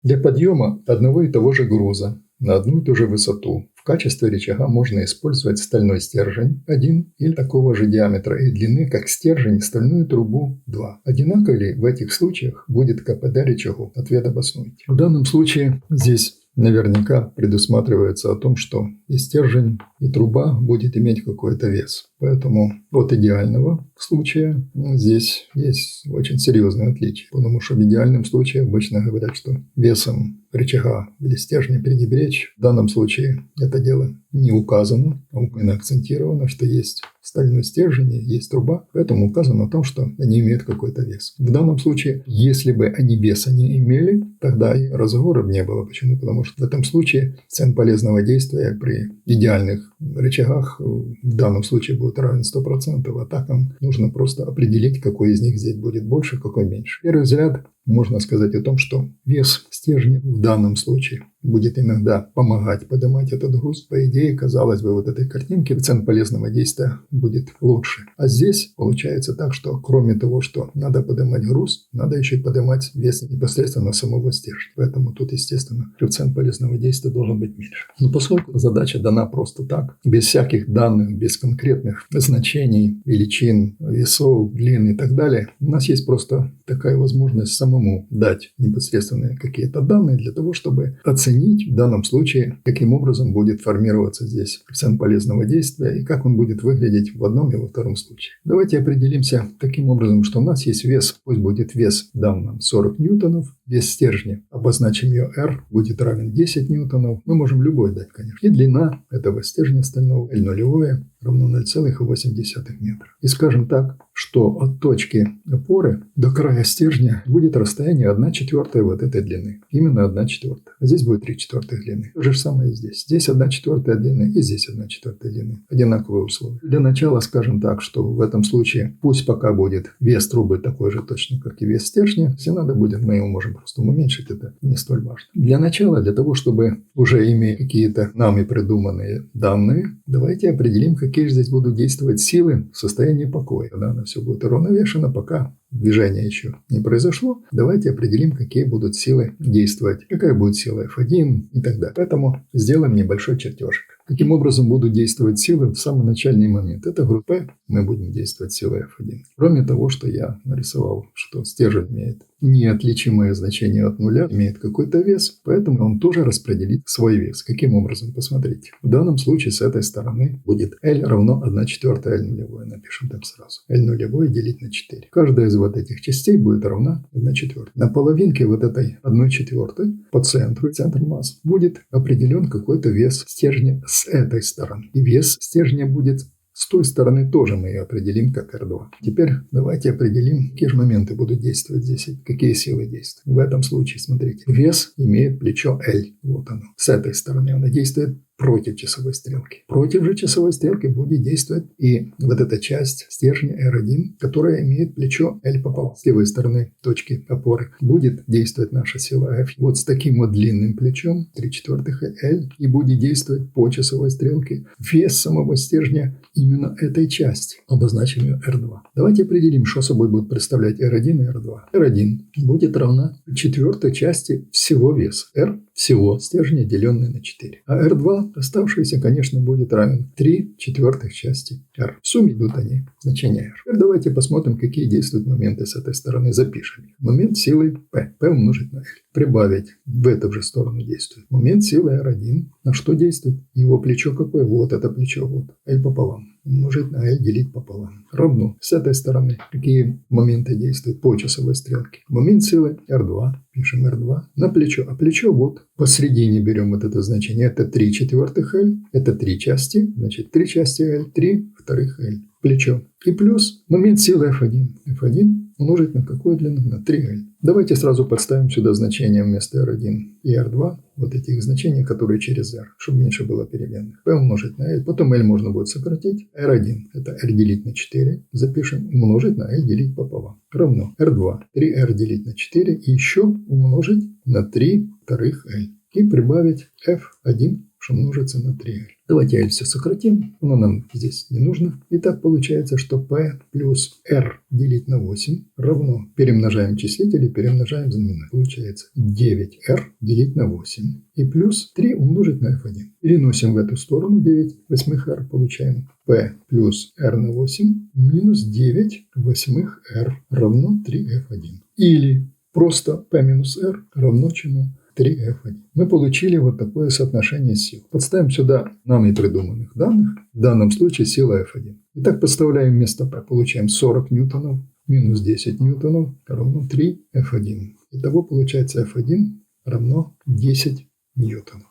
Для подъема одного и того же груза на одну и ту же высоту в качестве рычага можно использовать стальной стержень 1 или такого же диаметра и длины, как стержень и стальную трубу 2. Одинаково ли в этих случаях будет КПД рычагу? Ответ обоснуйте. В данном случае здесь наверняка предусматривается о том, что и стержень, и труба будет иметь какой-то вес. Поэтому от идеального случая здесь есть очень серьезные отличия. Потому что в идеальном случае обычно говорят, что весом рычага или стержня пренебречь. В данном случае это дело не указано, а именно акцентировано, что есть стальной стержень, есть труба. Поэтому указано о том, что они имеют какой-то вес. В данном случае, если бы они веса не имели, тогда и разговоров не было. Почему? Потому что в этом случае цен полезного действия при идеальных рычагах в данном случае будет равен 100%, а так нам нужно просто определить, какой из них здесь будет больше, какой меньше. Первый взгляд можно сказать о том, что вес стержня в данном случае будет иногда помогать поднимать этот груз. По идее, казалось бы, вот этой картинке цен полезного действия будет лучше. А здесь получается так, что кроме того, что надо поднимать груз, надо еще и поднимать вес непосредственно самого стержня. Поэтому тут, естественно, коэффициент полезного действия должен быть меньше. Но поскольку задача дана просто так, без всяких данных, без конкретных значений, величин, весов, длин и так далее, у нас есть просто такая возможность самому дать непосредственные какие-то данные для того, чтобы оценить в данном случае, каким образом будет формироваться здесь коэффициент полезного действия и как он будет выглядеть в одном и во втором случае. Давайте определимся таким образом, что у нас есть вес, пусть будет вес в данном 40 ньютонов, вес стержня, обозначим ее R, будет равен 10 ньютонов, мы можем любой дать, конечно. И длина этого стержня стального L0 равно 0,8 метра. И скажем так, что от точки опоры до края стержня будет расстояние 1/4 вот этой длины. Именно 1/4. А здесь будет 3/4 длины. То же самое и здесь. Здесь 1/4 длины и здесь 1/4 длины. Одинаковые условия. Для начала скажем так, что в этом случае пусть пока будет вес трубы такой же точно, как и вес стержня. Если надо будет, мы его можем просто уменьшить. Это не столь важно. Для начала, для того, чтобы уже иметь какие-то нами придуманные данные, давайте определим, какие же здесь будут действовать силы в состоянии покоя. Когда оно все будет уравновешено, пока движение еще не произошло, давайте определим, какие будут силы действовать, какая будет сила F1 и так далее. Поэтому сделаем небольшой чертежик. Каким образом будут действовать силы в самый начальный момент? Это группа мы будем действовать силой F1. Кроме того, что я нарисовал, что стержень имеет неотличимое значение от нуля, имеет какой-то вес, поэтому он тоже распределит свой вес. Каким образом? Посмотрите. В данном случае с этой стороны будет L равно 1/4 L0. Напишем так сразу. L0 делить на 4. Каждая из вот этих частей будет равна 1/4. На половинке вот этой 1/4 по центру, центр массы, будет определен какой-то вес стержня с этой стороны. И вес стержня будет с той стороны тоже мы ее определим как R2. Теперь давайте определим, какие же моменты будут действовать здесь, какие силы действуют. В этом случае, смотрите, вес имеет плечо L. Вот оно. С этой стороны оно действует против часовой стрелки. Против же часовой стрелки будет действовать и вот эта часть стержня R1, которая имеет плечо L пополам. С левой стороны точки опоры будет действовать наша сила F. Вот с таким вот длинным плечом, 3/4 L, и будет действовать по часовой стрелке вес самого стержня именно этой части. Обозначим ее R2. Давайте определим, что собой будет представлять R1 и R2. R1 будет равна 1/4 части всего веса. R всего стержня, деленный на 4. А R2 оставшийся, конечно, будет равен 3/4 части R. В сумме идут они значения R. Теперь давайте посмотрим, какие действуют моменты с этой стороны. Запишем. Момент силы P. P умножить на L. Прибавить. В эту же сторону действует. Момент силы R1. На что действует? Его плечо какое? Вот это плечо. Вот. L пополам. Умножить на L делить пополам. Равно. С этой стороны какие моменты действуют по часовой стрелке? Момент силы R2. Пишем R2 на плечо. А плечо вот посередине берем вот это значение. Это 3/4 L. Это 3 части. Значит, 3 части L. 3/2 L. Плечо. И плюс момент силы F1. F1 умножить на какую длину? На 3L. Давайте сразу подставим сюда значения вместо R1 и R2. Вот этих значений, которые через R, чтобы меньше было переменных. P умножить на L. Потом L можно будет сократить. R1 это R делить на 4. Запишем. Умножить на L делить пополам. Равно R2. 3R делить на 4. И еще умножить на 3/2L. И прибавить F1 что множится на 3L. Давайте L все сократим, оно нам здесь не нужно. И так получается, что P плюс R делить на 8 равно, перемножаем числители, перемножаем знаменатель. Получается 9R делить на 8 и плюс 3 умножить на F1. Переносим в эту сторону 9 восьмых R, получаем P плюс R на 8 минус 9 восьмых R равно 3F1. Или просто P минус R равно чему? 3F1. Мы получили вот такое соотношение сил. Подставим сюда нами придуманных данных, в данном случае сила F1. Итак, подставляем вместо P, получаем 40 ньютонов минус 10 ньютонов равно 3F1. Итого получается F1 равно 10 ньютонов.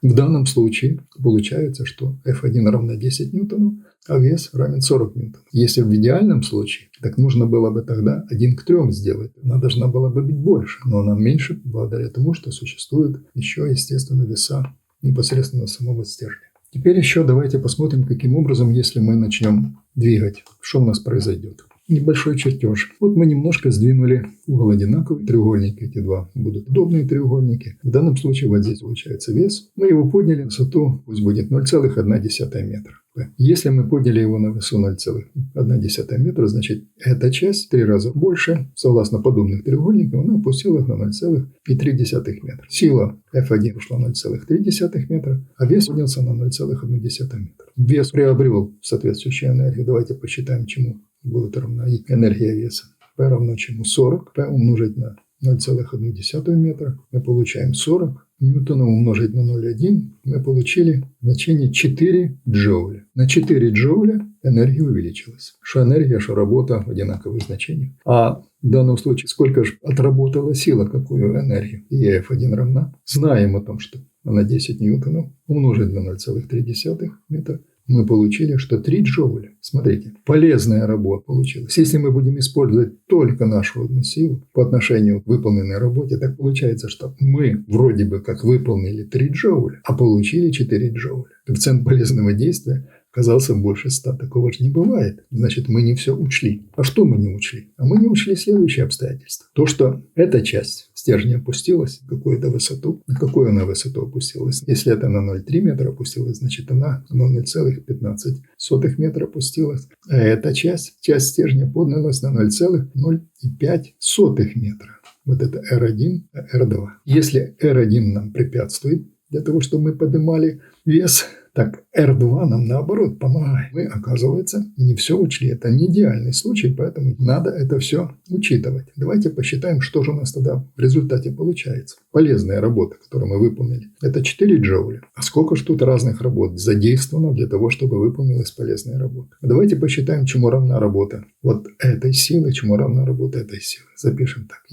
В данном случае получается, что F1 равно 10 ньютонов, а вес равен 40 ньютонов. Если в идеальном случае, так нужно было бы тогда 1 к 3 сделать. Она должна была бы быть больше, но она меньше благодаря тому, что существуют еще, естественно, веса непосредственно самого стержня. Теперь еще давайте посмотрим, каким образом, если мы начнем двигать, что у нас произойдет. Небольшой чертеж. Вот мы немножко сдвинули угол одинаковый. Треугольники эти два будут удобные треугольники. В данном случае вот здесь получается вес. Мы его подняли на высоту, пусть будет 0,1 метра. Если мы подняли его на высоту 0,1 метра, значит эта часть в 3 раза больше, согласно подобных треугольников, она опустилась на 0,3 метра. Сила F1 ушла 0,3 метра, а вес поднялся на 0,1 метра. Вес приобрел соответствующую энергию. Давайте посчитаем, чему будет равна энергия веса. P равно чему? 40. P умножить на 0,1 метра. Мы получаем 40. Ньютонов умножить на 0,1. Мы получили значение 4 джоуля. На 4 джоуля энергия увеличилась. Что энергия, что работа в одинаковых значениях. А в данном случае сколько же отработала сила, какую энергию? EF1 равна. Знаем о том, что она 10 ньютонов умножить на 0,3 метра. Мы получили, что 3 джоуля. Смотрите, полезная работа получилась. Если мы будем использовать только нашу одну силу по отношению к выполненной работе, так получается, что мы вроде бы как выполнили 3 джоуля, а получили 4 джоуля. Коэффициент полезного действия оказался больше 100. Такого же не бывает. Значит, мы не все учли. А что мы не учли? А мы не учли следующие обстоятельства. То, что эта часть стержня опустилась в какую-то высоту. На какую она высоту опустилась? Если это на 0,3 метра опустилась, значит, она на 0,15 метра опустилась. А эта часть стержня поднялась на 0,05 метра. Вот это R1, R2. Если R1 нам препятствует для того, чтобы мы поднимали вес, так R2 нам наоборот помогает. Мы, оказывается, не все учли. Это не идеальный случай, поэтому надо это все учитывать. Давайте посчитаем, что же у нас тогда в результате получается. Полезная работа, которую мы выполнили, это 4 джоуля. А сколько же тут разных работ задействовано для того, чтобы выполнилась полезная работа? Давайте посчитаем, чему равна работа вот этой силы, чему равна работа этой силы. Запишем так.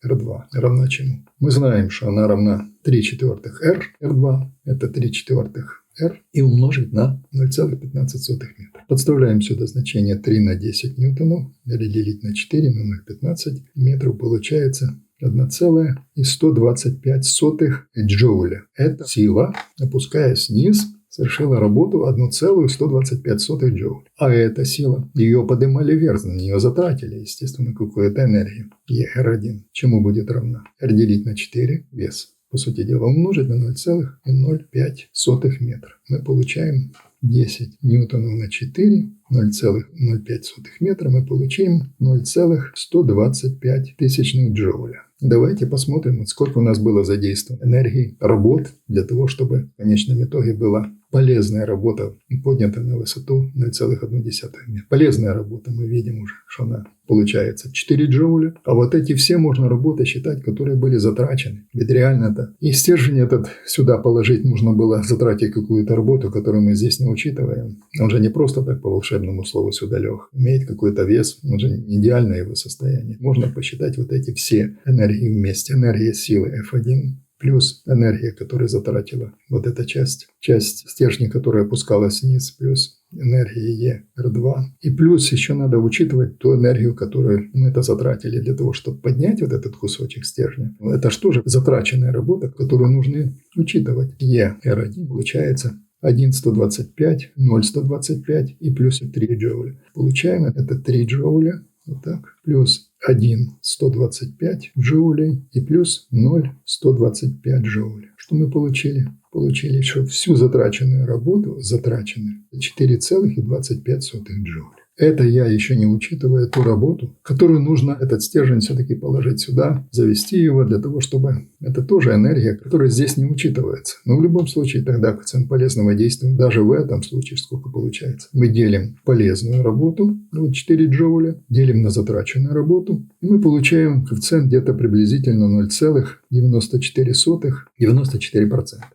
R2 равна чему? Мы знаем, что она равна 3/4 R. R2 это 3/4 R и умножить на 0,15 метра. Подставляем сюда значение 3 на 10 ньютонов, или делить на 4 на 0,15 метров, получается 1,125 джоуля. Эта сила, опускаясь вниз, совершила работу 1,125 джоуля. А эта сила, ее поднимали вверх, на нее затратили, естественно, какую-то энергию. R1 чему будет равна? R делить на 4 вес. По сути дела, умножить на 0,05 метра. Мы получаем 10 ньютонов на 4, 0,05 метра. Мы получим 0,125 джоуля. Давайте посмотрим, сколько у нас было задействовано энергии, работ для того, чтобы в конечном итоге была полезная работа поднята на высоту 0,1 метра. Полезная работа, мы видим уже, что она получается 4 джоуля. А вот эти все можно работы считать, которые были затрачены. Ведь реально-то и стержень этот сюда положить нужно было затратить какую-то работу, которую мы здесь не учитываем. Он же не просто так по волшебному слову сюда лег. Имеет какой-то вес, он же не идеальное его состояние. Можно посчитать вот эти все энергии вместе. Энергия силы F1 плюс энергия, которую затратила вот эта часть стержня, которая опускалась вниз, плюс энергия R2. И плюс еще надо учитывать ту энергию, которую мы это затратили для того, чтобы поднять вот этот кусочек стержня. Это что же затраченная работа, которую нужно учитывать. R1 получается 1,125, 0,125 и плюс 3 джоуля. Получаем это 3 джоуля. Вот так. Плюс 1,125 джоулей и плюс 0,125 джоулей. Что мы получили? Получили, что всю затраченную работу, 4,25 джоуля. Это я еще не учитывая ту работу, которую нужно этот стержень все-таки положить сюда, завести его для того, чтобы... Это тоже энергия, которая здесь не учитывается. Но в любом случае тогда коэффициент полезного действия, даже в этом случае сколько получается? Мы делим полезную работу, 4 джоуля, делим на затраченную работу, и мы получаем коэффициент где-то приблизительно 0,94%.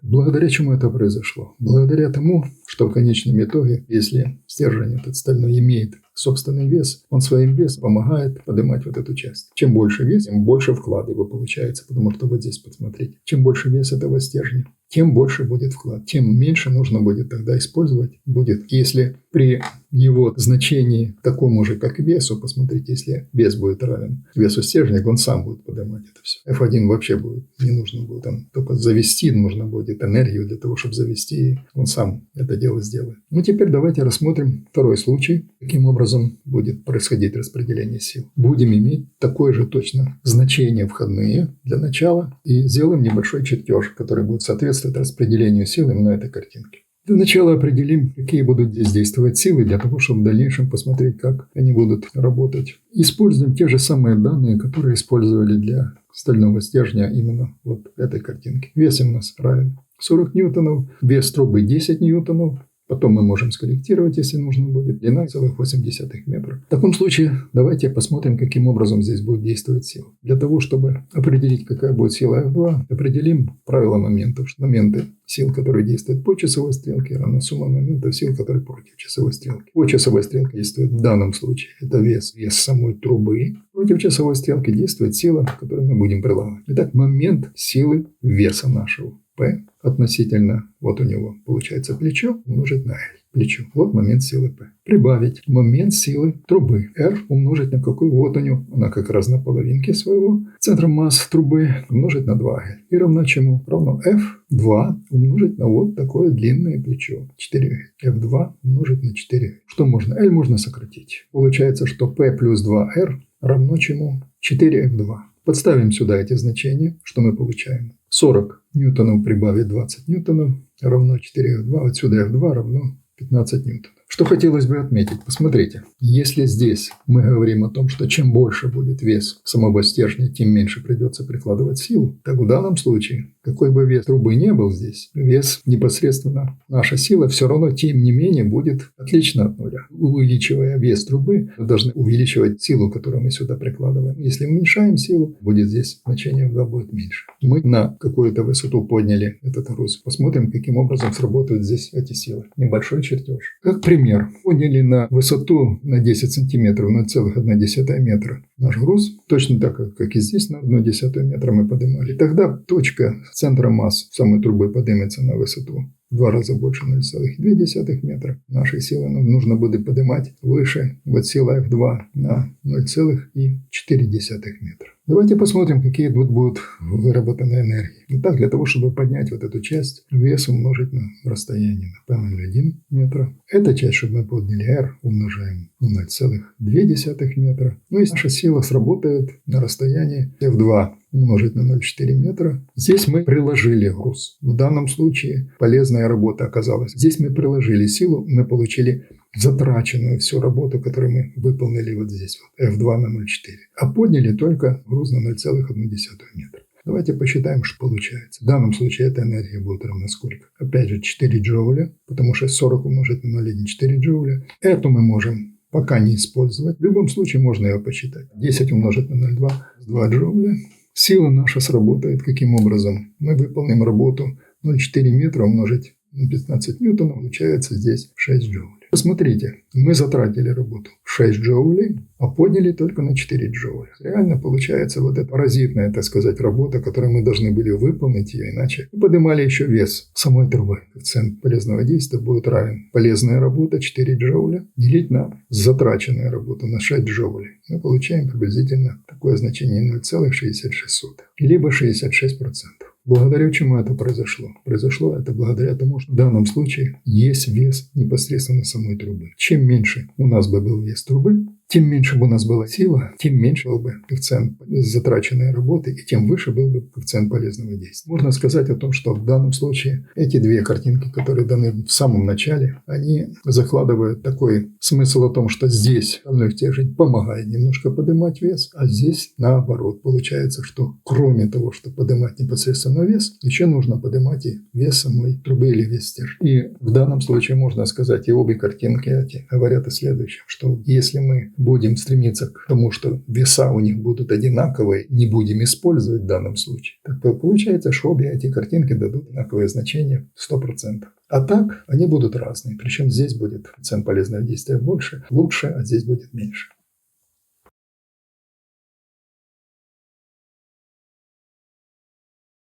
Благодаря чему это произошло? Благодаря тому, что в конечном итоге, если стержень этот стальной имеет собственный вес, он своим весом помогает поднимать вот эту часть. Чем больше вес, тем больше вклад его получается. Потому что вот здесь посмотрите, чем больше вес этого стержня, тем больше будет вклад, тем меньше нужно будет тогда использовать. Будет, если при его значении такому же, как весу, посмотрите, если вес будет равен весу стержня, он сам будет поднимать это все. F1 вообще будет, не нужно будет, там только завести, нужно будет энергию для того, чтобы завести, и он сам это дело сделает. Ну, теперь давайте рассмотрим второй случай, каким образом будет происходить распределение сил. Будем иметь такое же точно значение входные для начала и сделаем небольшой чертеж, который будет соответствовать распределению сил именно этой картинки. Для начала определим, какие будут здесь действовать силы, для того, чтобы в дальнейшем посмотреть, как они будут работать. Используем те же самые данные, которые использовали для стального стержня именно вот этой картинки. Вес у нас равен 40 ньютонов, вес трубы 10 ньютонов. Потом мы можем скорректировать, если нужно будет. Длина 0,8 метра. В таком случае давайте посмотрим, каким образом здесь будет действовать сила. Для того, чтобы определить, какая будет сила F2, определим правила моментов. Моменты сил, которые действуют по часовой стрелке, равна сумма моментов сил, которые против часовой стрелки. По часовой стрелке действует в данном случае это вес самой трубы. Против часовой стрелки действует сила, которую мы будем прилагать. Итак, момент силы веса нашего. P относительно, вот у него получается плечо умножить на L. Плечо. Вот момент силы P. Прибавить момент силы трубы. R умножить на какой? Вот у него. Она как раз на половинке своего центра масс трубы умножить на 2L. И равно чему? Равно F2 умножить на вот такое длинное плечо. 4L. F2 умножить на 4L. Что можно? L можно сократить. Получается, что P плюс 2R равно чему? 4F2. Подставим сюда эти значения. Что мы получаем? 40 ньютонов прибавить 20 ньютонов равно 4F2. Отсюда F2 равно 15 ньютонов. Что хотелось бы отметить, посмотрите, если здесь мы говорим о том, что чем больше будет вес самого стержня, тем меньше придется прикладывать силу, так в данном случае, какой бы вес трубы не был здесь, вес непосредственно, наша сила все равно, тем не менее, будет отлично от нуля. Увеличивая вес трубы, мы должны увеличивать силу, которую мы сюда прикладываем. Если уменьшаем силу, будет здесь значение V будет меньше. Мы на какую-то высоту подняли этот груз. Посмотрим, каким образом сработают здесь эти силы. Небольшой чертеж. Как пример, подняли на высоту на 10 сантиметров, 0,1 метра наш груз, точно так, как и здесь, на 0,1 метра мы поднимали. Тогда точка центра масс самой трубы поднимется на высоту в 2 раза больше 0,2 метра. Нашей силы нам нужно будет поднимать выше вот сила F2 на 0,4 метра. Давайте посмотрим, какие тут будут выработаны энергии. Итак, для того, чтобы поднять вот эту часть, вес умножить на расстояние на P0,1 метра. Эта часть, чтобы мы подняли R, умножаем на 0,2 метра. Ну и наша сила сработает на расстоянии F2 умножить на 0,4 метра. Здесь мы приложили груз. В данном случае полезная работа оказалась. Здесь мы приложили силу, мы получили затраченную всю работу, которую мы выполнили вот здесь, вот, F2 на 0,4. А подняли только груз на 0,1 метра. Давайте посчитаем, что получается. В данном случае эта энергия будет равна сколько? Опять же 4 джоуля, потому что 40 умножить на 0,1 4 джоуля. Эту мы можем пока не использовать. В любом случае можно ее посчитать. 10 умножить на 0,2 – 2 джоуля. Сила наша сработает каким образом? Мы выполним работу 0,4 метра умножить на 15 ньютонов. Получается здесь 6 джоулей. Посмотрите, мы затратили работу 6 джоулей, а подняли только на 4 джоуля. Реально получается вот эта паразитная, так сказать, работа, которую мы должны были выполнить ее, иначе мы поднимали еще вес самой трубы. Коэффициент полезного действия будет равен полезная работа 4 джоуля делить на затраченную работу на 6 джоулей. Мы получаем приблизительно такое значение 0,66, либо 66%. Благодаря чему это произошло? Произошло это благодаря тому, что в данном случае есть вес непосредственно самой трубы. Чем меньше у нас бы был вес трубы, тем меньше бы у нас была сила, тем меньше был бы коэффициент затраченной работы, и тем выше был бы коэффициент полезного действия. Можно сказать о том, что в данном случае эти две картинки, которые даны в самом начале, они закладывают такой смысл о том, что здесь стальной стержень помогает немножко поднимать вес, а здесь наоборот. Получается, что кроме того, что поднимать непосредственно вес, еще нужно поднимать и вес самой трубы или вес стержня. И в данном случае можно сказать, и обе картинки эти говорят о следующем, что если мы будем стремиться к тому, что веса у них будут одинаковые, не будем использовать в данном случае, то получается, что обе эти картинки дадут одинаковое значение 100%. А так они будут разные. Причем здесь будет коэффициент полезного действия больше, лучше, а здесь будет меньше.